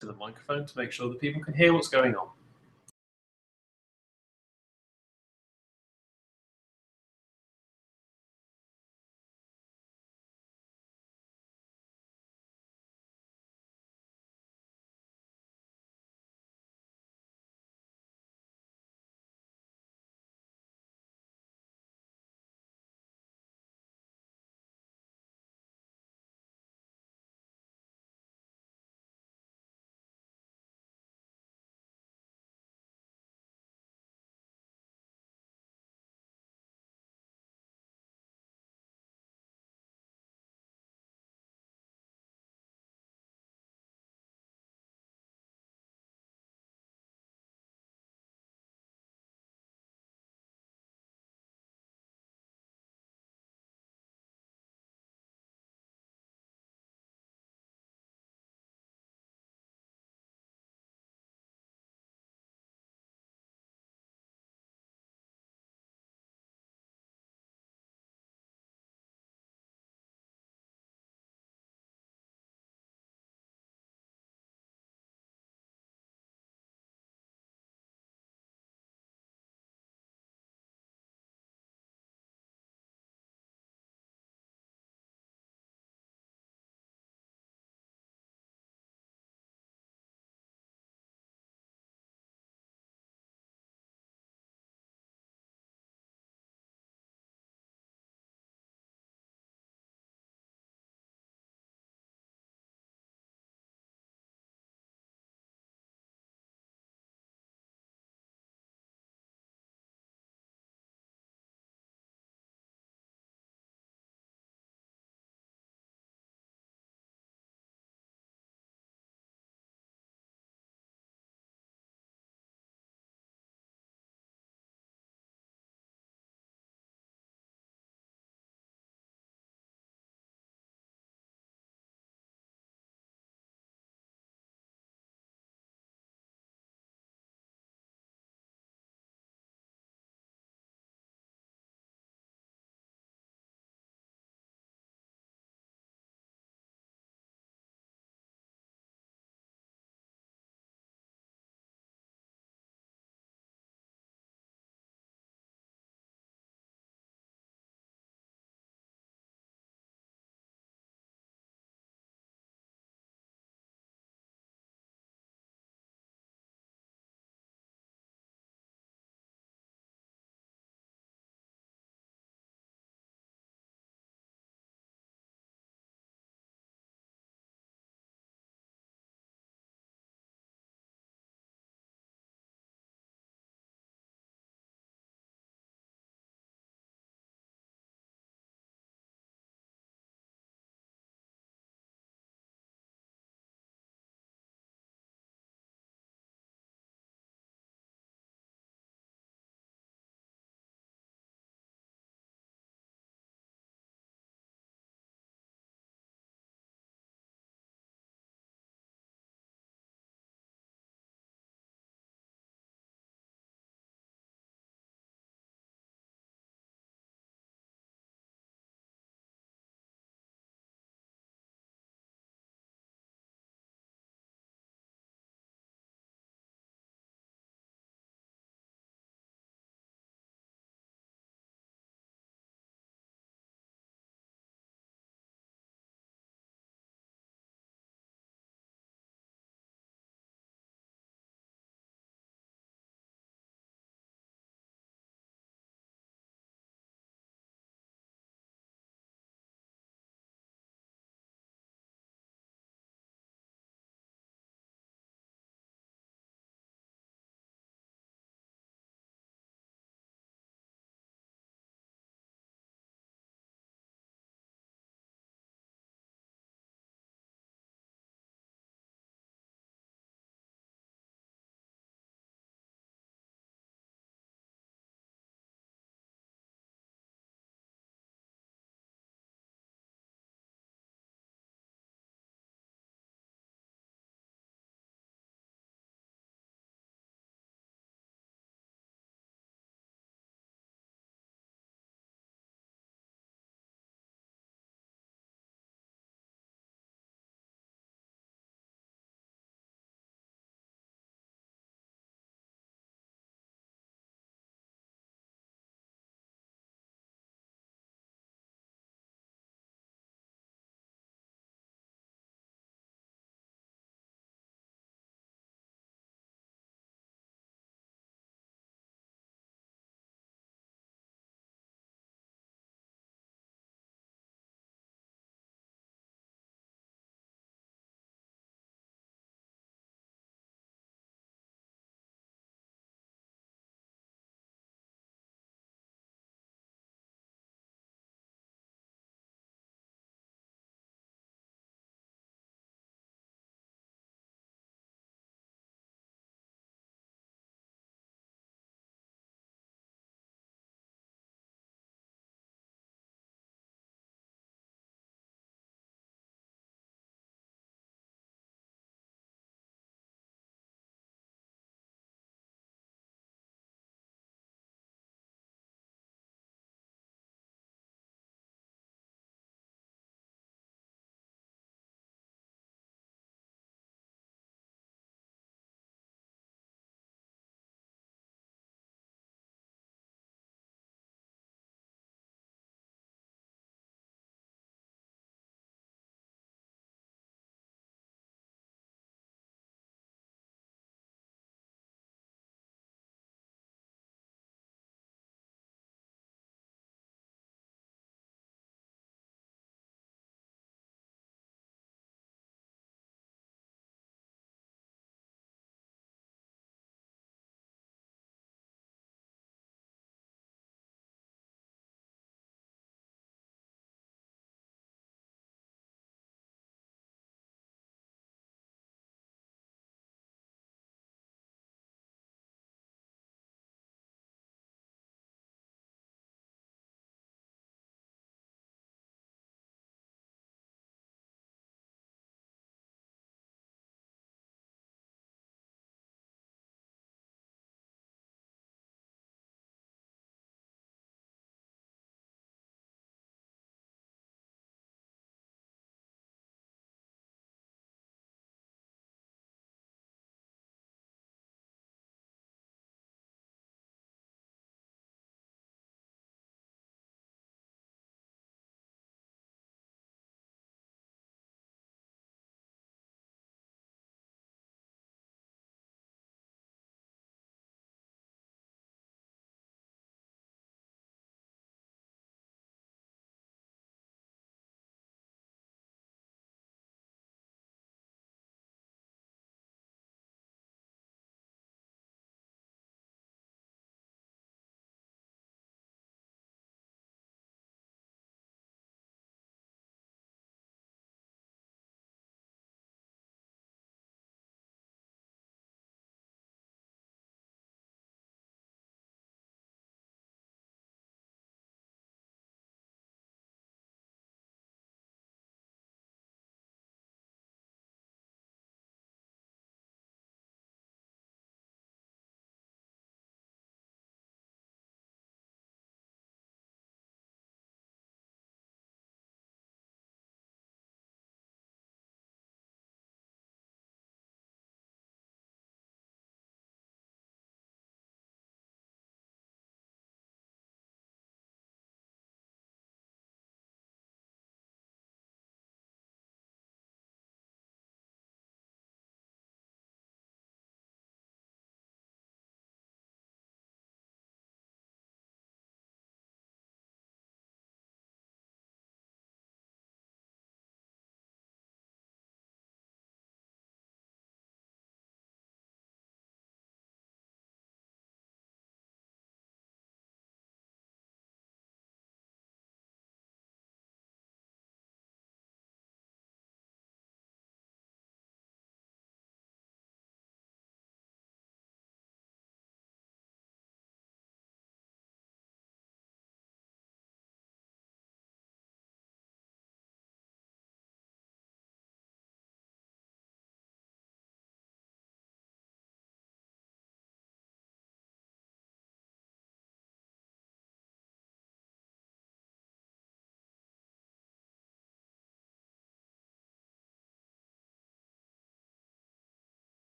to the microphone to make sure that people can hear what's going on.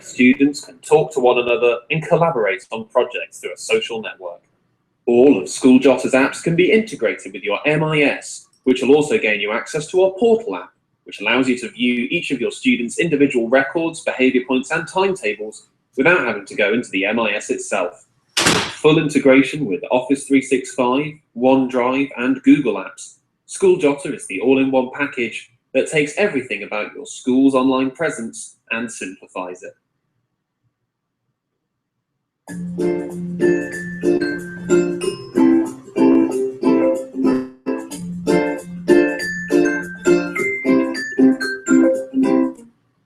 Students can talk to one another and collaborate on projects through a social network. All of School Jotter's apps can be integrated with your MIS, which will also gain you access to our portal app, which allows you to view each of your students' individual records, behaviour points and timetables without having to go into the MIS itself. Full integration with Office 365, OneDrive and Google Apps, School Jotter is the all-in-one package that takes everything about your school's online presence and simplifies it.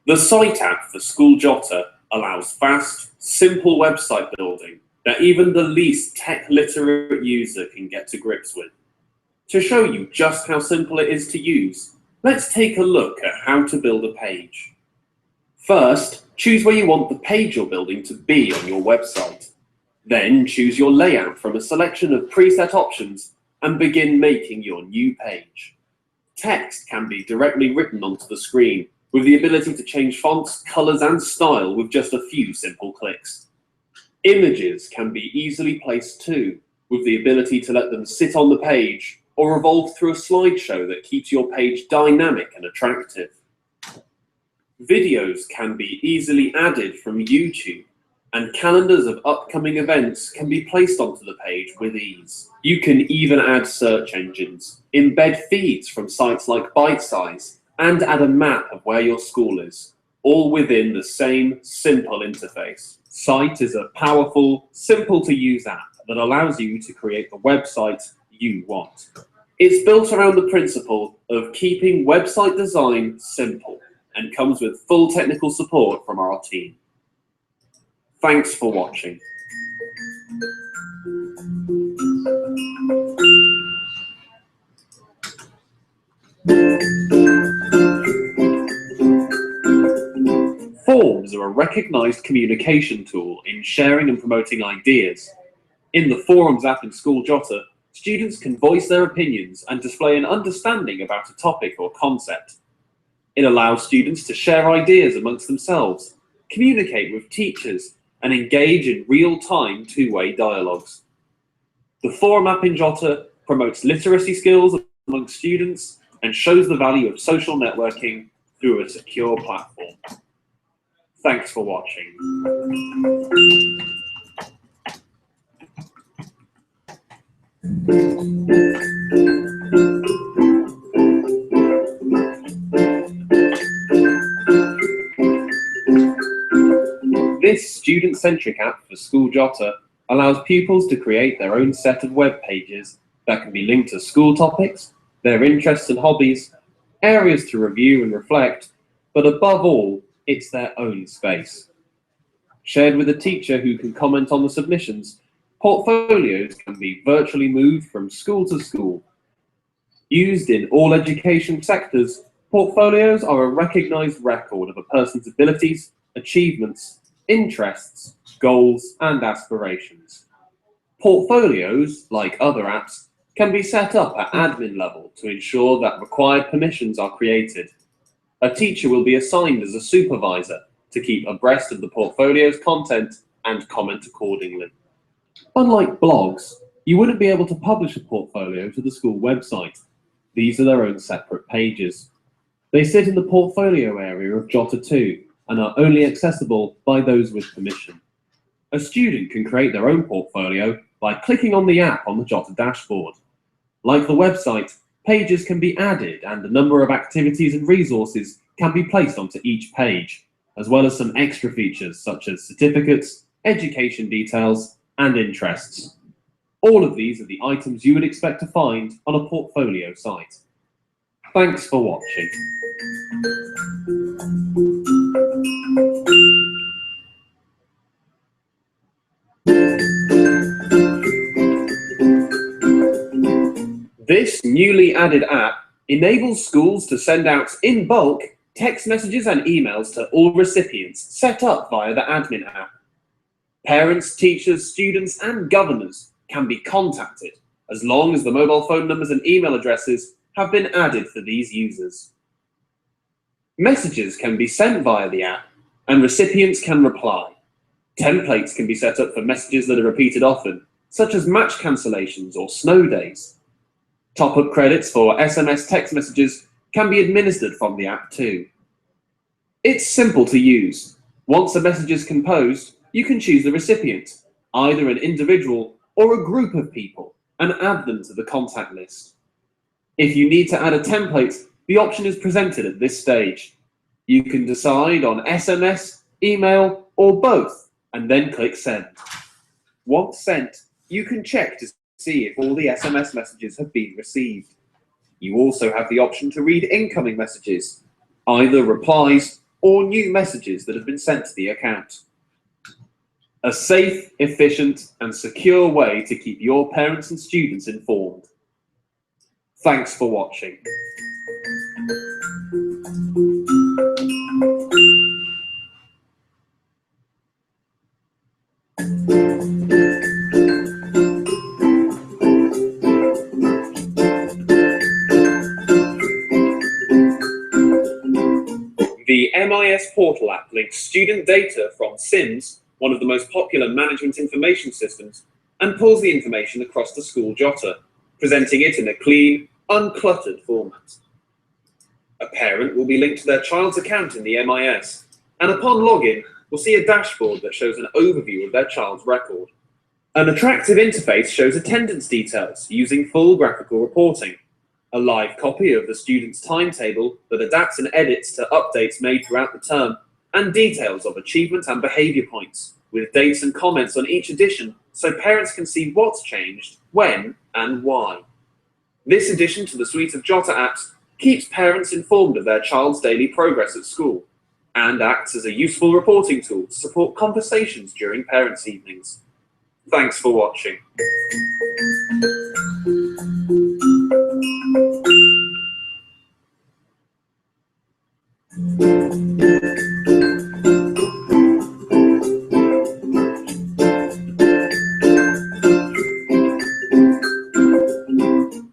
The Site app for School Jotter allows fast, simple website building that even the least tech-literate user can get to grips with. To show you just how simple it is to use, let's take a look at how to build a page. First, choose where you want the page you're building to be on your website. Then choose your layout from a selection of preset options and begin making your new page. Text can be directly written onto the screen, with the ability to change fonts, colors, and style with just a few simple clicks. Images can be easily placed too, with the ability to let them sit on the page or revolve through a slideshow that keeps your page dynamic and attractive. Videos can be easily added from YouTube, and calendars of upcoming events can be placed onto the page with ease. You can even add search engines, embed feeds from sites like Bitesize, and add a map of where your school is, all within the same simple interface. Site is a powerful, simple-to-use app that allows you to create the website you want. It's built around the principle of keeping website design simple and comes with full technical support from our team. Thanks for watching. Forms are a recognized communication tool in sharing and promoting ideas. In the Forums app in School Jotter, students can voice their opinions and display an understanding about a topic or concept. It allows students to share ideas amongst themselves, communicate with teachers, and engage in real-time two-way dialogues. The Forum app in Jotter promotes literacy skills among students and shows the value of social networking through a secure platform. Thanks for watching. This student-centric app for School Jotter allows pupils to create their own set of web pages that can be linked to school topics, their interests and hobbies, areas to review and reflect, but above all, it's their own space. Shared with a teacher who can comment on the submissions, portfolios can be virtually moved from school to school. Used in all education sectors, portfolios are a recognized record of a person's abilities, achievements, interests, goals, and aspirations. Portfolios, like other apps, can be set up at admin level to ensure that required permissions are created. A teacher will be assigned as a supervisor to keep abreast of the portfolio's content and comment accordingly. Unlike blogs, you wouldn't be able to publish a portfolio to the school website. These are their own separate pages. They sit in the portfolio area of Jotter 2 and are only accessible by those with permission. A student can create their own portfolio by clicking on the app on the Jotter dashboard. Like the website, pages can be added and a number of activities and resources can be placed onto each page, as well as some extra features such as certificates, education details, and interests. All of these are the items you would expect to find on a portfolio site. Thanks for watching. This newly added app enables schools to send out in bulk text messages and emails to all recipients set up via the admin app. Parents, teachers, students, and governors can be contacted as long as the mobile phone numbers and email addresses have been added for these users. Messages can be sent via the app and recipients can reply. Templates can be set up for messages that are repeated often, such as match cancellations or snow days. Top-up credits for SMS text messages can be administered from the app too. It's simple to use. Once a message is composed, you can choose the recipient, either an individual or a group of people, and add them to the contact list. If you need to add a template, the option is presented at this stage. You can decide on SMS, email, or both, and then click Send. Once sent, you can check to see if all the SMS messages have been received. You also have the option to read incoming messages, either replies or new messages that have been sent to the account. A safe, efficient, and secure way to keep your parents and students informed. Thanks for watching. The MIS Portal app links student data from SIMS, one of the most popular management information systems, and pulls the information across the school Jotter, presenting it in a clean, uncluttered format. A parent will be linked to their child's account in the MIS, and upon login, will see a dashboard that shows an overview of their child's record. An attractive interface shows attendance details using full graphical reporting, a live copy of the student's timetable that adapts and edits to updates made throughout the term, and details of achievement and behaviour points, with dates and comments on each edition so parents can see what's changed, when, and why. This addition to the suite of Jotter apps keeps parents informed of their child's daily progress at school, and acts as a useful reporting tool to support conversations during parents' evenings. Thanks for watching.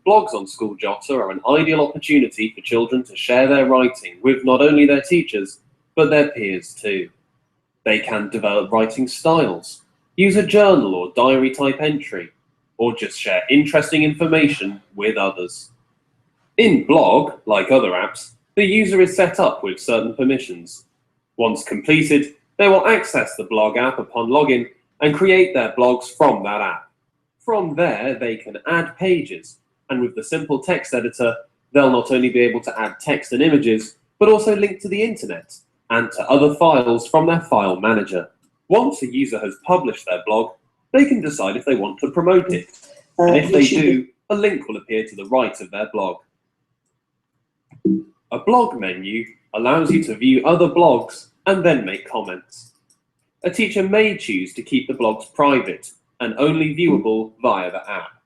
Blogs on School Jotter are an ideal opportunity for children to share their writing with not only their teachers, but their peers too. They can develop writing styles, use a journal or diary type entry, or just share interesting information with others. In Blog, like other apps, the user is set up with certain permissions. Once completed, they will access the Blog app upon login and create their blogs from that app. From there, they can add pages, and with the simple text editor, they'll not only be able to add text and images, but also link to the internet and to other files from their file manager. Once a user has published their blog, they can decide if they want to promote it, and if they do, a link will appear to the right of their blog. A blog menu allows you to view other blogs and then make comments. A teacher may choose to keep the blogs private and only viewable via the app.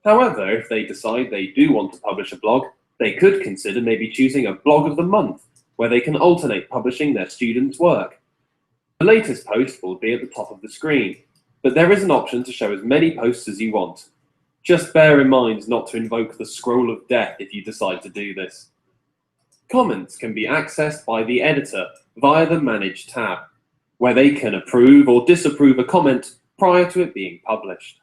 However, if they decide they do want to publish a blog, they could consider maybe choosing a blog of the month, where they can alternate publishing their students' work. The latest post will be at the top of the screen, but there is an option to show as many posts as you want. Just bear in mind not to invoke the scroll of death if you decide to do this. Comments can be accessed by the editor via the Manage tab, where they can approve or disapprove a comment prior to it being published.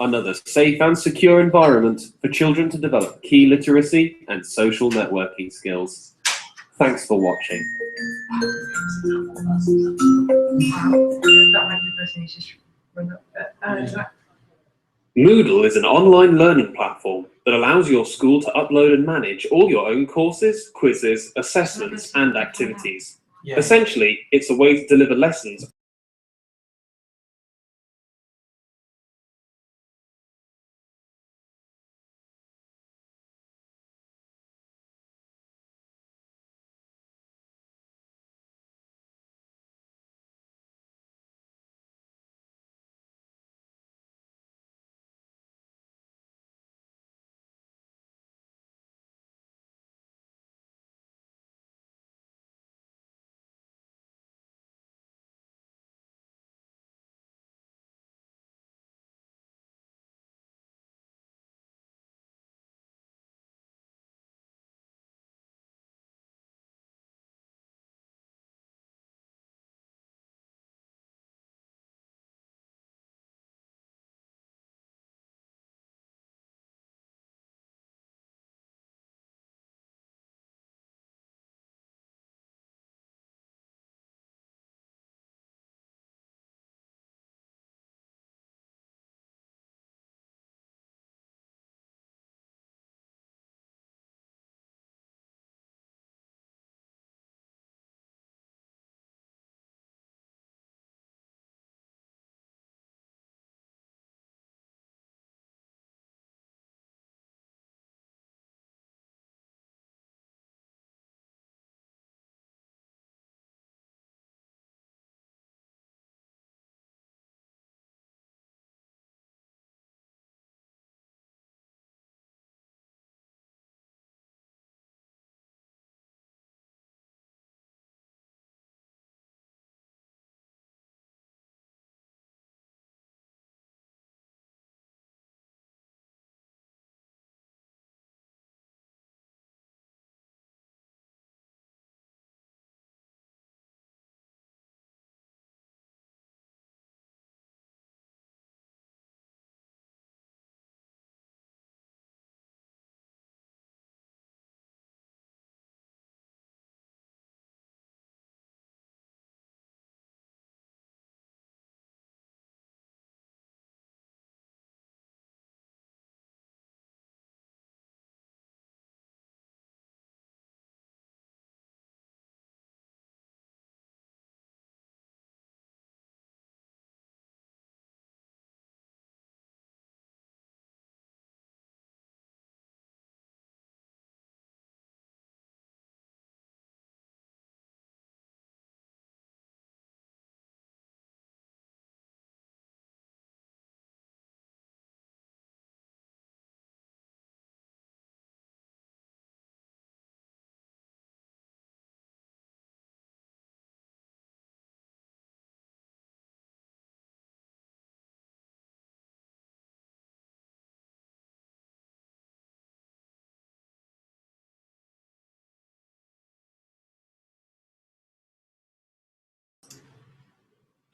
Another safe and secure environment for children to develop key literacy and social networking skills. Thanks for watching. Moodle is an online learning platform that allows your school to upload and manage all your own courses, quizzes, assessments, and activities. Essentially, it's a way to deliver lessons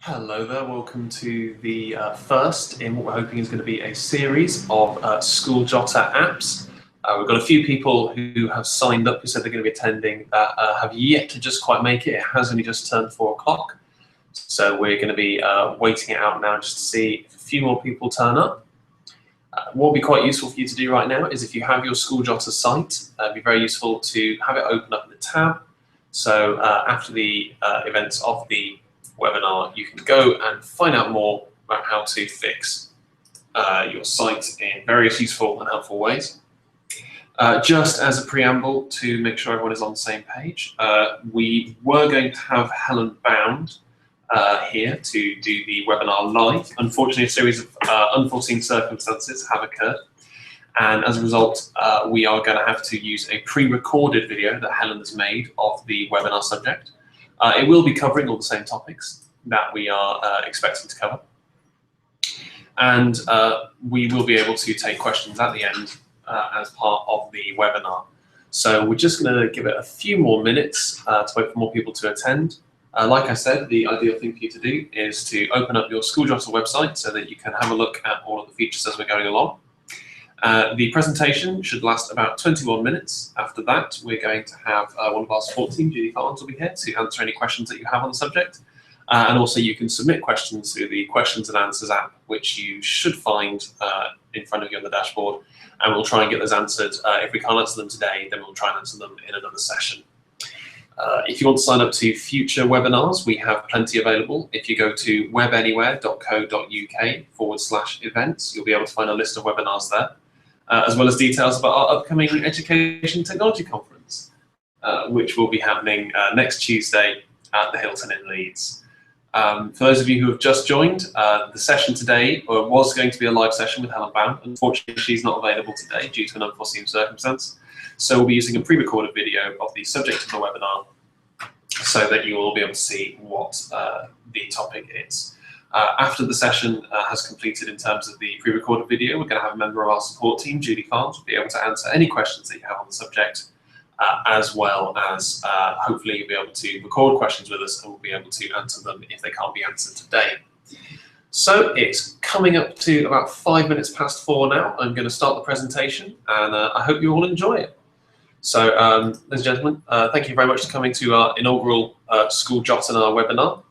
Hello there, welcome to the first in what we're hoping is going to be a series of School Jotter apps. We've got a few people who have signed up who said they're going to be attending that have yet to just quite make it. It has only just turned 4 o'clock. So we're going to be waiting it out now just to see if a few more people turn up. What would be quite useful for you to do right now is if you have your School Jotter site, it'd be very useful to have it open up in the tab. So after the events of the webinar, you can go and find out more about how to fix your site in various useful and helpful ways. Just as a preamble to make sure everyone is on the same page, we were going to have Helen Bound here to do the webinar live. Unfortunately, a series of unforeseen circumstances have occurred. And as a result, we are going to have to use a pre-recorded video that Helen has made of the webinar subject. It will be covering all the same topics that we are expecting to cover. And we will be able to take questions at the end as part of the webinar. So we're just going to give it a few more minutes to wait for more people to attend. Like I said, the ideal thing for you to do is to open up your School Jotter website so that you can have a look at all of the features as we're going along. The presentation should last about 21 minutes. After that, we're going to have one of our support team, Judy Collins, will be here to answer any questions that you have on the subject. And also you can submit questions through the questions and answers app, which you should find in front of you on the dashboard. And we'll try and get those answered. If we can't answer them today, then we'll try and answer them in another session. If you want to sign up to future webinars, we have plenty available. If you go to webanywhere.co.uk/events, you'll be able to find a list of webinars there. As well as details about our upcoming Education Technology Conference, which will be happening next Tuesday at the Hilton in Leeds. For those of you who have just joined, the session today was going to be a live session with Helen Bound. Unfortunately, she's not available today due to an unforeseen circumstance. So we'll be using a pre-recorded video of the subject of the webinar so that you will be able to see what the topic is. After the session has completed in terms of the pre-recorded video, we're going to have a member of our support team, Judy Collins, will be able to answer any questions that you have on the subject, as well as hopefully you'll be able to record questions with us and we'll be able to answer them if they can't be answered today. So it's coming up to about 5 minutes past 4 now. I'm going to start the presentation and I hope you all enjoy it. So, ladies and gentlemen, thank you very much for coming to our inaugural School Jotter webinar.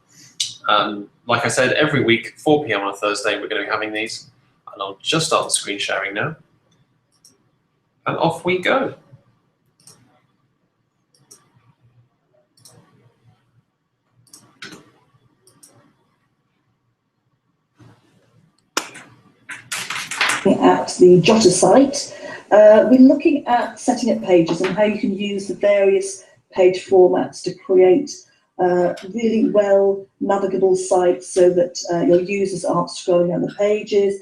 Like I said, every week, 4 p.m. on a Thursday, we're going to be having these. And I'll just start the screen sharing now. And off we go. At the Jotter site, we're looking at setting up pages and how you can use the various page formats to create really well navigable sites so that your users aren't scrolling down the pages,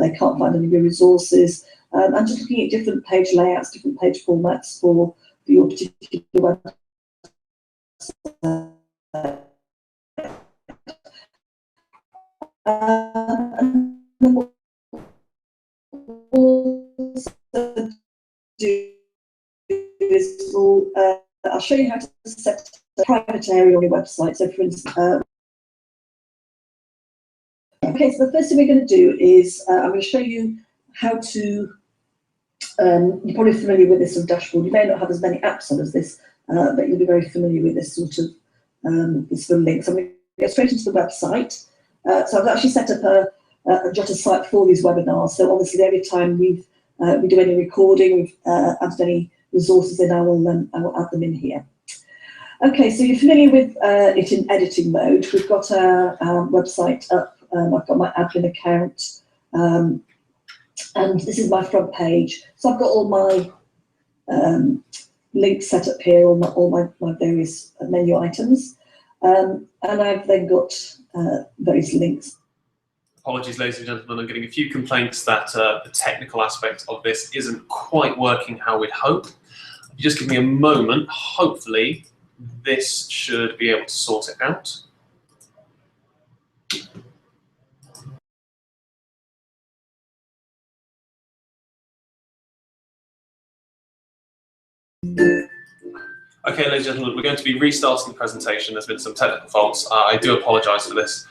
they can't find any of your resources, and just looking at different page layouts, different page formats for your particular website. And then what we'll do is I'll show you how to set a private area on your website. So for instance, okay, so the first thing we're going to do is I'm going to show you how to, you're probably familiar with this sort of dashboard. You may not have as many apps on as this, but you'll be very familiar with this sort of link. So I'm going to go straight into the website. So I've actually set up a Jotter site for these webinars. So obviously every time we do any recording, we've added any resources in, I will add them in here. Okay, so you're familiar with it in editing mode. We've got our website up. I've got my admin account, and this is my front page. So I've got all my links set up here, all my various menu items, and I've then got various links. Apologies, ladies and gentlemen, I'm getting a few complaints that the technical aspect of this isn't quite working how we'd hope. If you just give me a moment, hopefully this should be able to sort it out. Okay, ladies and gentlemen, we're going to be restarting the presentation. There's been some technical faults. I do apologise for this.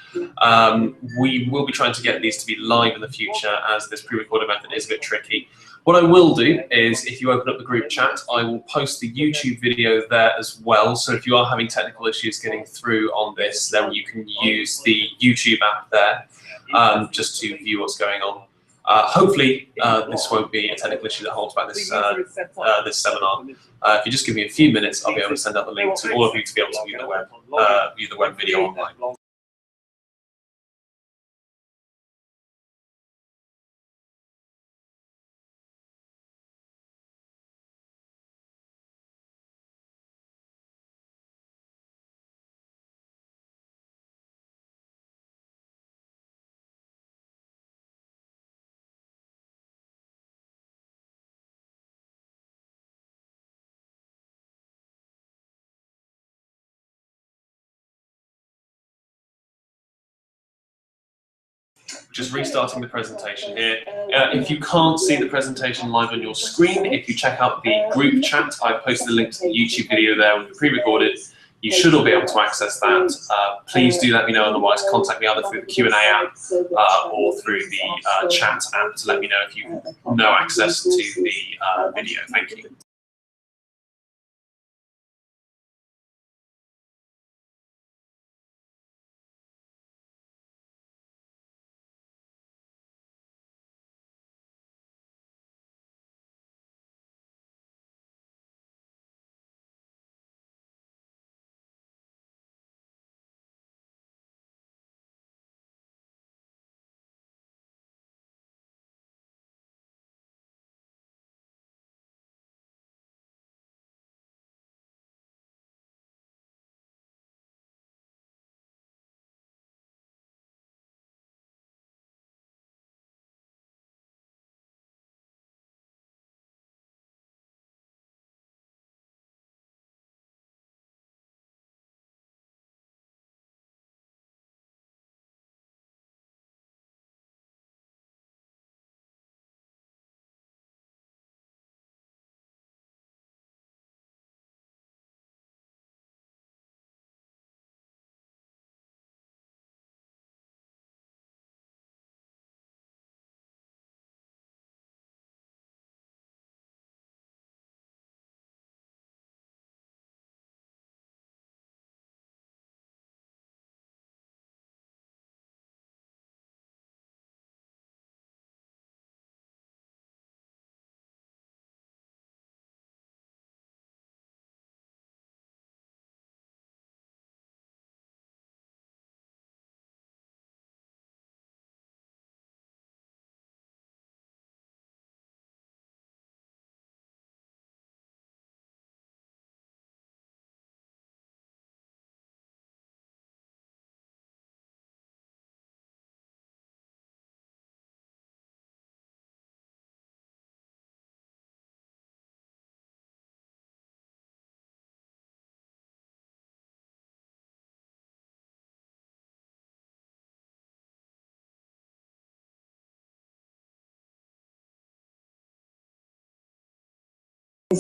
We will be trying to get these to be live in the future, as this pre-recorded method is a bit tricky. What I will do is, if you open up the group chat, I will post the YouTube video there as well. So if you are having technical issues getting through on this, then you can use the YouTube app there just to view what's going on. Hopefully, this won't be a technical issue that holds back this this seminar. If you just give me a few minutes, I'll be able to send out the link to all of you to be able to view the web video online. Just restarting the presentation here. If you can't see the presentation live on your screen, if you check out the group chat, I've posted the link to the YouTube video there with the pre-recorded. You should all be able to access that. Please do let me know, otherwise contact me either through the Q&A app or through the chat app to let me know if you have no access to the video. Thank you.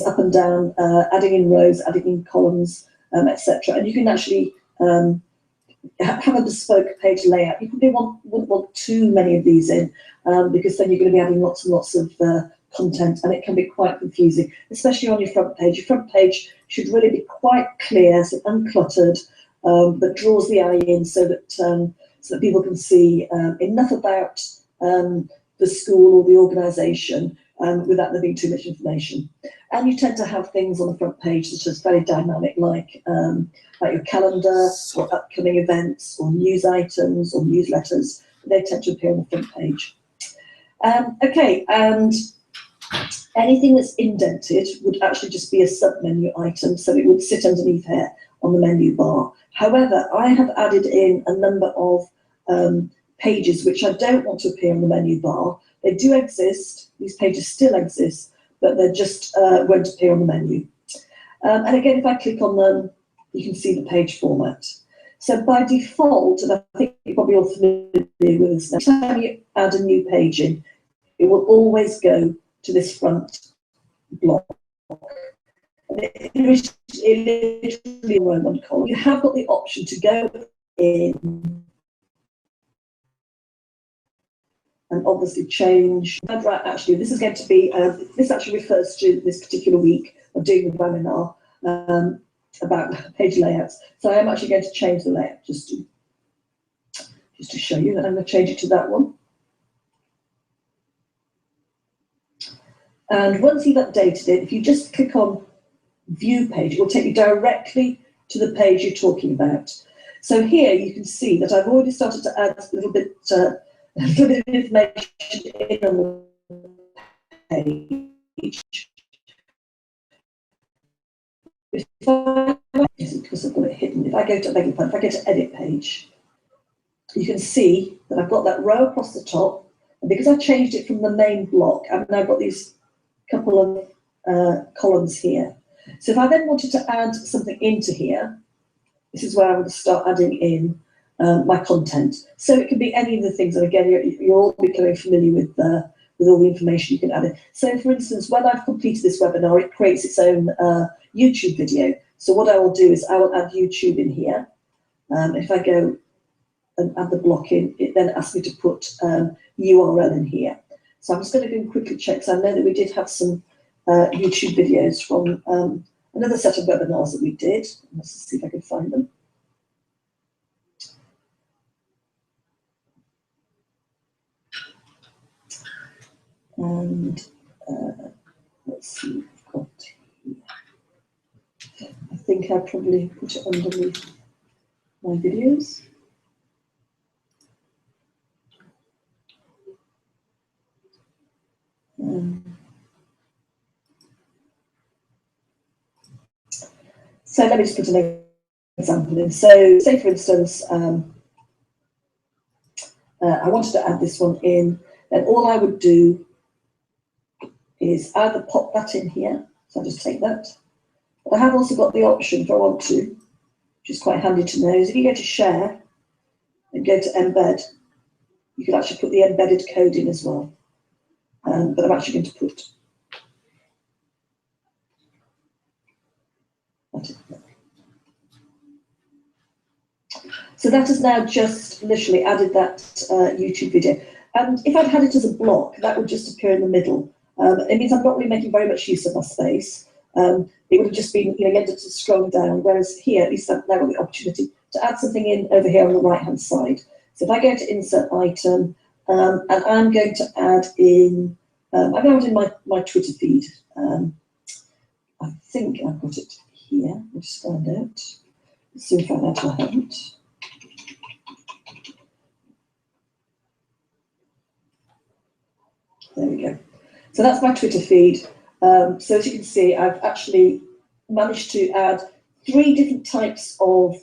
Up and down, adding in rows, adding in columns, etc. And you can actually have a bespoke page layout. You probably wouldn't want too many of these in, because then you're going to be adding lots and lots of content, and it can be quite confusing, especially on your front page. Your front page should really be quite clear, so uncluttered, but draws the eye in so that people can see enough about the school or the organisation without there being too much information. And you tend to have things on the front page that are very dynamic, like your calendar or upcoming events or news items or newsletters. They tend to appear on the front page. Okay, and anything that's indented would actually just be a sub-menu item, so it would sit underneath here on the menu bar. However, I have added in a number of pages which I don't want to appear on the menu bar. They do exist, these pages still exist, but they just won't appear on the menu. And again, if I click on them, you can see the page format. So by default, and I think you're probably all familiar with this, every time you add a new page in, it will always go to this front block. it literally one column. You have got the option to go in and obviously change. Right, actually, this is going to be, this actually refers to this particular week of doing the webinar about page layouts. So I am actually going to change the layout just to show you that I'm going to change it to that one. And once you've updated it, if you just click on View Page, it will take you directly to the page you're talking about. So here you can see that I've already started to add a little bit of information in on the page. Because I've got it hidden. If I go to Edit Page, you can see that I've got that row across the top, and because I've changed it from the main block, I've now got these couple of columns here. So if I then wanted to add something into here, this is where I would start adding in my content. So it can be any of the things, and again, you're all becoming familiar with all the information you can add in. So for instance, when I've completed this webinar, it creates its own YouTube video. So what I will do is I will add YouTube in here. If I go and add the block in, it then asks me to put URL in here. So I'm just going to go and quickly check, because I know that we did have some YouTube videos from another set of webinars that we did. Let's see if I can find them. And let's see, I've got here. I think I probably put it underneath my videos. So let me just put an example in. So say for instance, I wanted to add this one in, then all I would do is either pop that in here, so I'll just take that. But I have also got the option, if I want to, which is quite handy to know, is if you go to Share and go to Embed, you can actually put the embedded code in as well. But I'm actually going to put that in there. So that has now just literally added that YouTube video. And if I'd had it as a block, that would just appear in the middle. It means I'm not really making very much use of my space. It would have just been, you end up scrolling down, whereas here, at least I've now got the opportunity to add something in over here on the right-hand side. So if I go to Insert Item, and I'm going to add in, I've now added in my Twitter feed. I think I've got it here. I'll just find out. Let's see if I haven't. There we go. So that's my Twitter feed. So as you can see, I've actually managed to add 3 different types of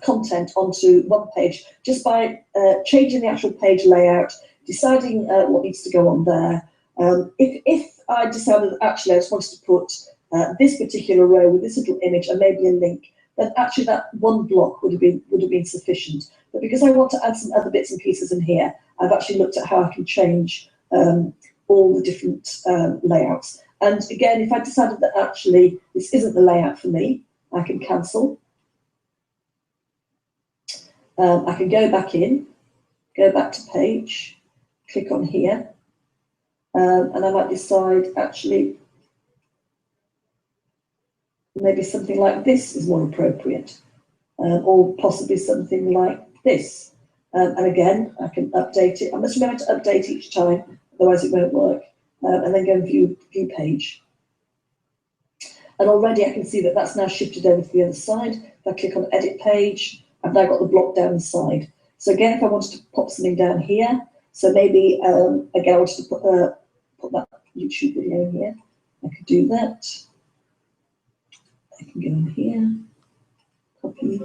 content onto one page just by changing the actual page layout, deciding what needs to go on there. If I decided that actually I just wanted to put this particular row with this little image and maybe a link, then actually that one block would have been sufficient. But because I want to add some other bits and pieces in here, I've actually looked at how I can change all the different layouts. And again, if I decided that actually this isn't the layout for me, I can cancel. I can go back in, go back to page, click on here, and I might decide actually maybe something like this is more appropriate, or possibly something like this. And again, I can update it. I must remember to update each time, otherwise it won't work. And then go and view page. And already I can see that that's now shifted over to the other side. If I click on Edit Page, I've now got the block down the side. So again, if I wanted to pop something down here, so maybe again I wanted to put that YouTube video in here, I could do that. I can go in here, copy,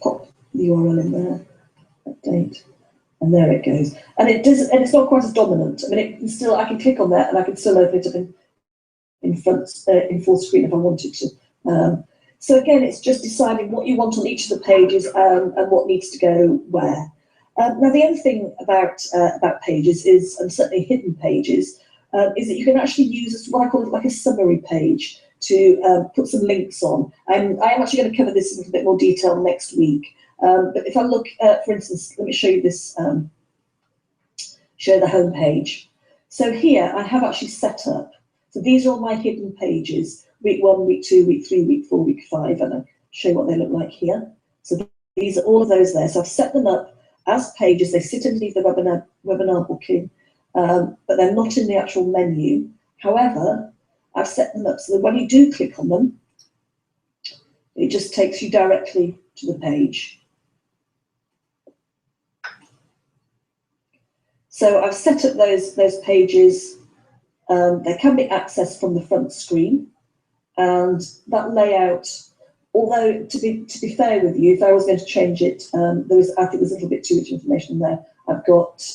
pop the URL in there, update, and there it goes. And it does, and it's not quite as dominant. I mean, it can still, I can click on that and I can still open it up in full screen if I wanted to. So again, it's just deciding what you want on each of the pages and what needs to go where. Now, the other thing about pages is, and certainly hidden pages, is that you can actually use what I call like a summary page to put some links on. And I am actually going to cover this in a little bit more detail next week. But if I look, for instance, let me show you this, show the home page. So here I have actually set up, so these are all my hidden pages, week 1, week 2, week 3, week 4, week 5, and I'll show you what they look like here. So these are all of those there. So I've set them up as pages. They sit underneath the webinar booking, but they're not in the actual menu. However, I've set them up so that when you do click on them, it just takes you directly to the page. So I've set up those pages. They can be accessed from the front screen, and that layout, although to be fair with you, if I was going to change it, I think there's a little bit too much information there. I've got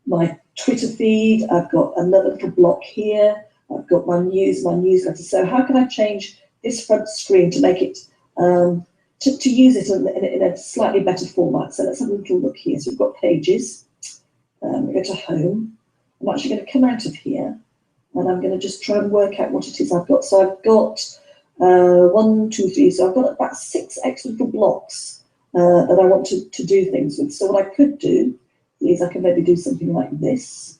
my Twitter feed, I've got another little block here, I've got my newsletter. So how can I change this front screen to make it, to use it in a slightly better format? So let's have a little look here. So we've got pages, we go to home. I'm actually going to come out of here and I'm going to just try and work out what it is I've got. So I've got 1, 2, 3, so I've got about 6 extra little blocks that I want to do things with. So what I could do is I can maybe do something like this.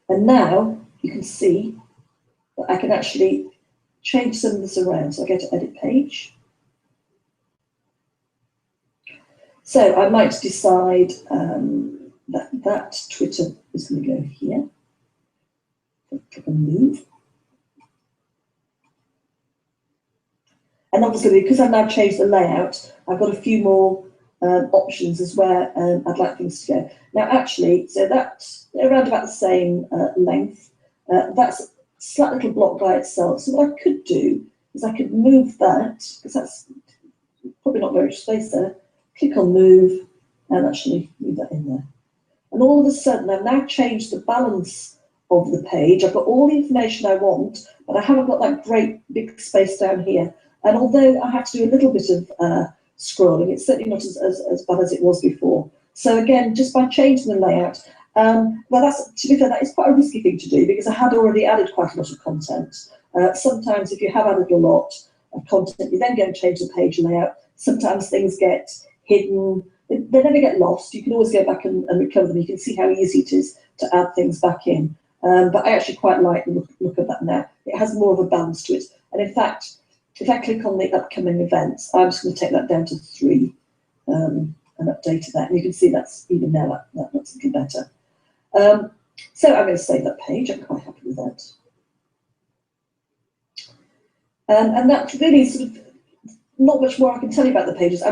And now you can see that I can actually change some of this around. So I go to edit page. So I might decide that Twitter is going to go here. Click on move. And obviously, because I've now changed the layout, I've got a few more options as where I'd like things to go. Now, actually, so that's around about the same length. That's a slight little block by itself. So what I could do is I could move that, because that's probably not very much space there. Click on move and actually move that in there. And all of a sudden, I've now changed the balance of the page. I've got all the information I want, but I haven't got that great big space down here. And although I have to do a little bit of scrolling, it's certainly not as bad as it was before. So again, just by changing the layout, well, to be fair, that is quite a risky thing to do because I had already added quite a lot of content. Sometimes if you have added a lot of content, you then go and change the page layout. Sometimes things get hidden. They never get lost. You can always go back and recover them. You can see how easy it is to add things back in. But I actually quite like the look of that now. It has more of a balance to it. And in fact, if I click on the upcoming events, I'm just going to take that down to 3 and update that. And you can see that's even now that looks a little better. So I'm going to save that page. I'm quite happy with that. And that's really sort of not much more I can tell you about the pages.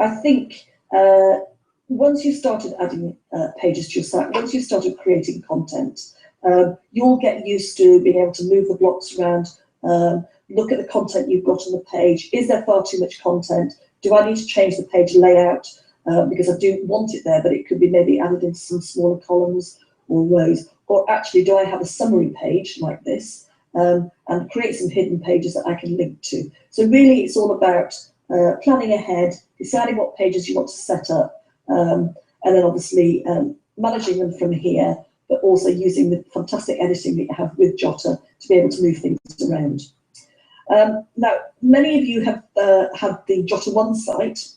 I think once you've started adding pages to your site, once you've started creating content, you'll get used to being able to move the blocks around, look at the content you've got on the page. Is there far too much content? Do I need to change the page layout? Because I do want it there, but it could be maybe added into some smaller columns or rows. Or actually, do I have a summary page like this and create some hidden pages that I can link to? So really, it's all about planning ahead, deciding what pages you want to set up, and then obviously managing them from here, but also using the fantastic editing that you have with Jotter to be able to move things around. Now, many of you have had the Jotter 1 site,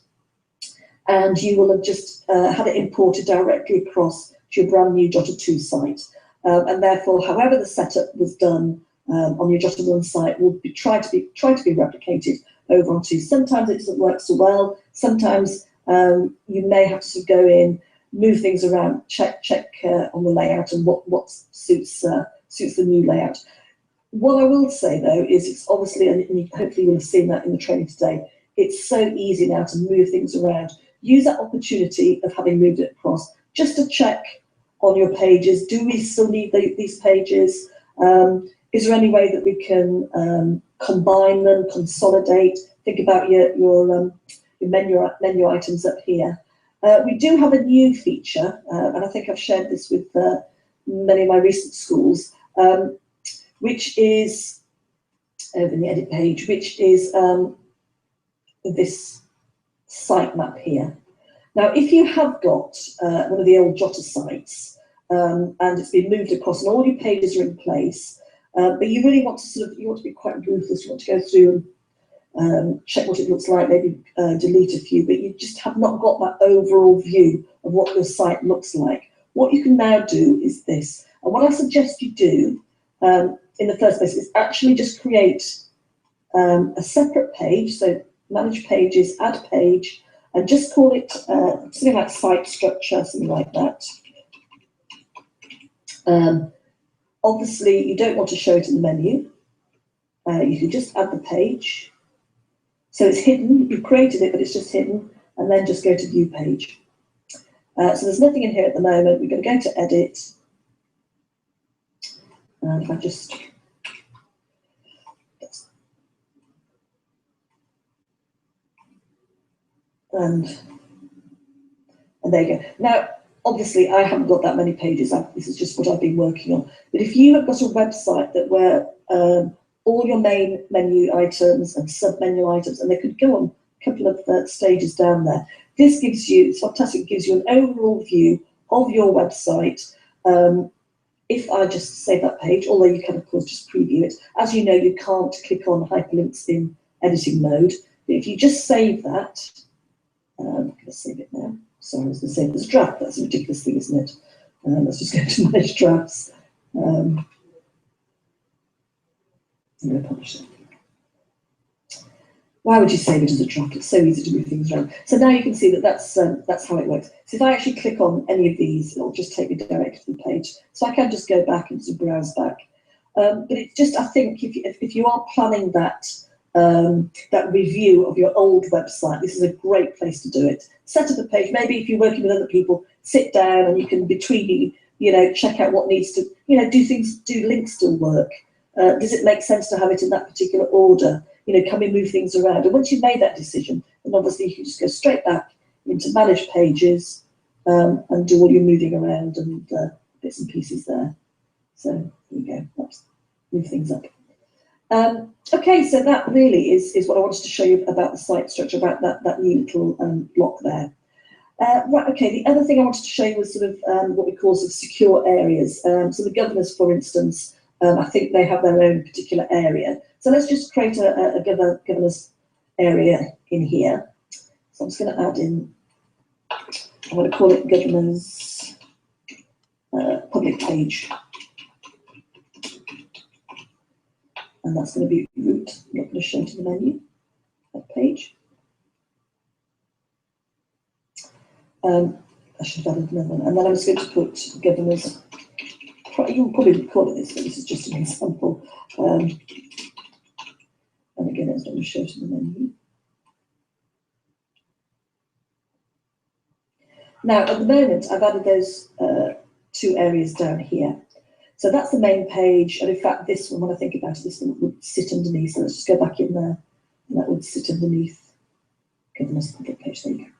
and you will have just had it imported directly across to your brand new Jotter 2 site. And therefore, however the setup was done on your Jotter 1 site will be try to be replicated over onto. Sometimes it doesn't work so well. Sometimes you may have to sort of go in, move things around, check on the layout and what suits the new layout. What I will say though is it's obviously, and hopefully you'll have seen that in the training today, it's so easy now to move things around. Use that opportunity of having moved it across just to check on your pages. Do we still need these pages? Is there any way that we can combine them, consolidate? Think about your menu items up here. We do have a new feature, and I think I've shared this with many of my recent schools, which is over in the edit page, which is this sitemap here. Now, if you have got one of the old Jotter sites and it's been moved across and all your pages are in place, but you really want to you want to be quite ruthless, you want to go through and check what it looks like, maybe delete a few, but you just have not got that overall view of what your site looks like. What you can now do is this. And what I suggest you do in the first place is actually just create a separate page, so manage pages, add page, and just call it something like site structure, something like that. Obviously, you don't want to show it in the menu. You can just add the page. So it's hidden, you've created it, but it's just hidden, and then just go to view page. So there's nothing in here at the moment. We're going to go to edit. And if I just, and there you go. Now, obviously, I haven't got that many pages. This is just what I've been working on. But if you have got a website that where all your main menu items and sub-menu items, and they could go on a couple of stages down there, this gives you, it's fantastic, it gives you an overall view of your website. If I just save that page, although you can, of course, just preview it. As you know, you can't click on hyperlinks in editing mode. But if you just save that, I'm going to save it now. Sorry, I was going to save it as a draft. That's a ridiculous thing, isn't it? Let's just go to manage drafts. I'm going to publish it. Why would you save it as a draft? It's so easy to move things around. So now you can see that that's how it works. So if I actually click on any of these, it'll just take me directly to the page. So I can just go back and browse back. But it's just, I think, if you are planning that that review of your old website, this is a great place to do it. Set up a page. Maybe if you're working with other people, sit down and you can between check out what needs to, do things. Do links still work? Does it make sense to have it in that particular order? Can we move things around? And once you've made that decision, then obviously you can just go straight back into manage pages and do all your moving around and bits and pieces there. So there you go. Let's move things up. Okay, so that really is what I wanted to show you about the site structure, about that new little block there. Right, okay, the other thing I wanted to show you was sort of what we call sort of secure areas. So the governors, for instance, I think they have their own particular area. So let's just create a governors area in here. So I'm just going to add in, I'm going to call it governors public page. And that's going to be root. I'm not going to show it in the menu, that page. I should have added another one. And then I'm just going to put governors. You probably call it this, but this is just an example. And again, it's not going to show it in the menu. Now, at the moment, I've added those two areas down here. So that's the main page, and in fact, this one, when I think about it, this one would sit underneath. So let's just go back in there, and that would sit underneath governors public page. There you go.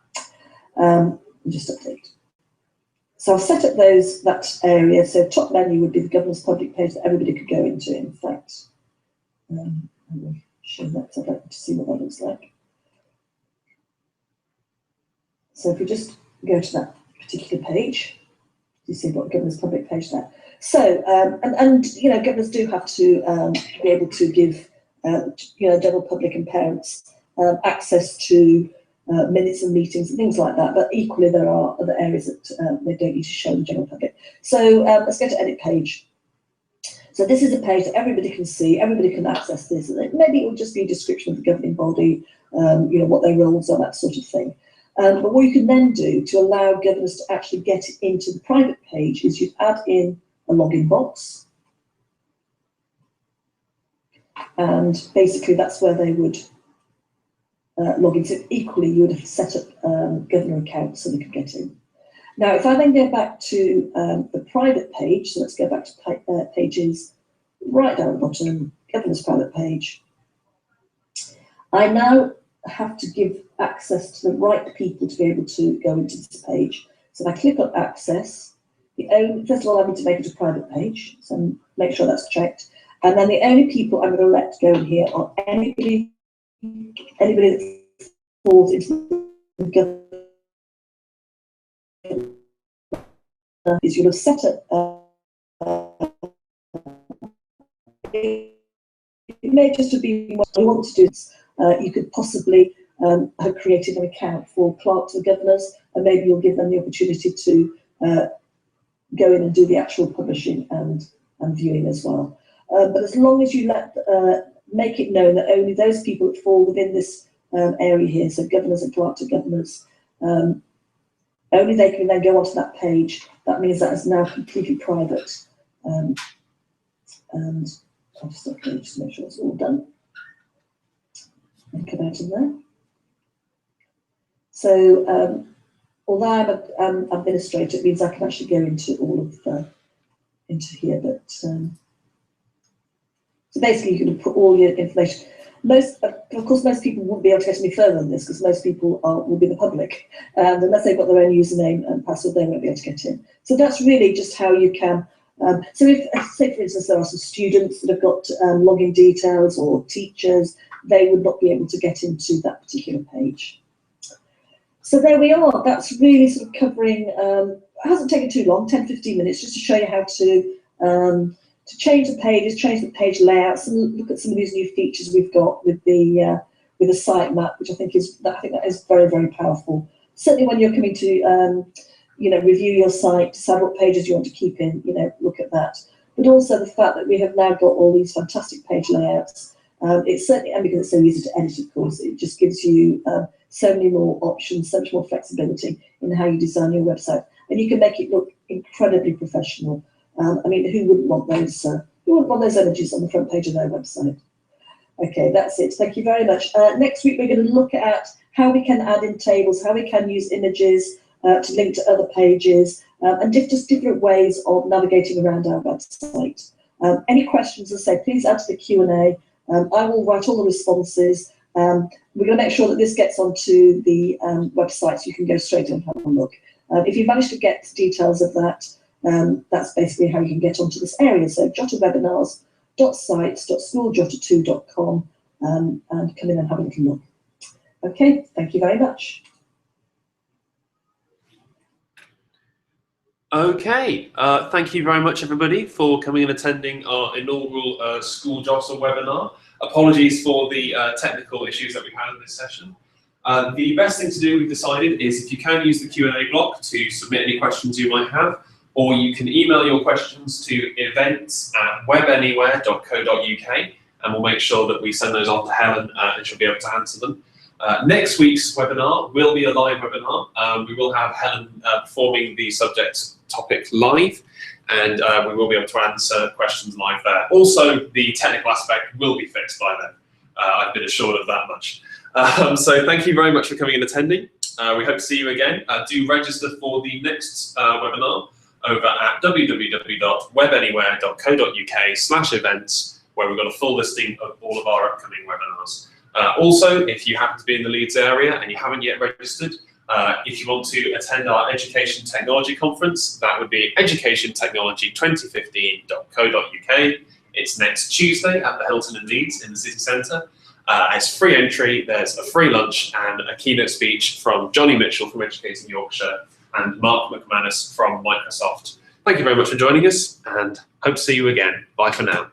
And just update. So I've set up that area. So top menu would be the governors public page that everybody could go into. In fact, I will show that. So I'd like to see what that looks like. So if we just go to that particular page, you see what governors public page there. So, and governors do have to be able to give, general public and parents access to minutes and meetings and things like that. But equally, there are other areas that they don't need to show the general public. So let's go to edit page. So this is a page that everybody can see. Everybody can access this. Maybe it will just be a description of the governing body, what their roles are, that sort of thing. But what you can then do to allow governors to actually get into the private page is you'd add in a login box, and basically that's where they would log in. So equally, you would have set up governor accounts so they could get in. Now, if I then go back to the private page, so let's go back to pages right down the bottom, governor's private page. I now have to give access to the right people to be able to go into this page. So if I click on access, first of all, I need to make it a private page, so make sure that's checked. And then the only people I'm going to let go in here are anybody that falls into is you'll have set up. It may just have been what you want to do. You could possibly have created an account for clerks or governors, and maybe you'll give them the opportunity to go in and do the actual publishing and viewing as well. But as long as you make it known that only those people that fall within this area here, so governors and clerks or governors, only they can then go onto that page. That means that is now completely private. And I'll just make sure it's all done. And come out of there. So although I'm an administrator, it means I can actually go into all of into here. But so basically, you can put all your information. Of course, most people won't be able to get any further than this because most people will be the public, and unless they've got their own username and password, they won't be able to get in. So that's really just how you can. So if, say for instance, there are some students that have got login details or teachers, they would not be able to get into that particular page. So there we are. That's really sort of covering. It hasn't taken too long, 10-15 minutes, just to show you how to change the pages, change the page layouts, and look at some of these new features we've got with the sitemap, which I think that is very, very powerful. Certainly when you're coming to review your site, decide what pages you want to keep in, look at that. But also the fact that we have now got all these fantastic page layouts. It's certainly, and because it's so easy to edit, of course, it just gives you so many more options, so much more flexibility in how you design your website, and you can make it look incredibly professional. I mean, who wouldn't want those? Who wouldn't want those images on the front page of their website? Okay, that's it. Thank you very much. Next week we're going to look at how we can add in tables, how we can use images to link to other pages, and just different ways of navigating around our website. Any questions, as I say, please add to the Q&A. I will write all the responses. We're going to make sure that this gets onto the website so you can go straight and have a look. If you manage to get details of that, that's basically how you can get onto this area. So jotterwebinars.sites.schooljotter2.com and come in and have a little look. Okay, thank you very much. Okay, thank you very much, everybody, for coming and attending our inaugural School Jotter webinar. Apologies for the technical issues that we had in this session. The best thing to do, we've decided, is if you can use the Q&A block to submit any questions you might have, or you can email your questions to events@webanywhere.co.uk, and we'll make sure that we send those on to Helen and she'll be able to answer them. Next week's webinar will be a live webinar. We will have Helen performing the subject topic live, and we will be able to answer questions live there. Also, the technical aspect will be fixed by then. I've been assured of that much. So thank you very much for coming and attending. We hope to see you again. Do register for the next webinar over at www.webanywhere.co.uk/events, where we've got a full listing of all of our upcoming webinars. Also, if you happen to be in the Leeds area and you haven't yet registered, if you want to attend our Education Technology Conference, that would be educationtechnology2015.co.uk. It's next Tuesday at the Hilton in Leeds in the city centre. It's free entry, there's a free lunch and a keynote speech from Johnny Mitchell from Educating Yorkshire and Mark McManus from Microsoft. Thank you very much for joining us and hope to see you again. Bye for now.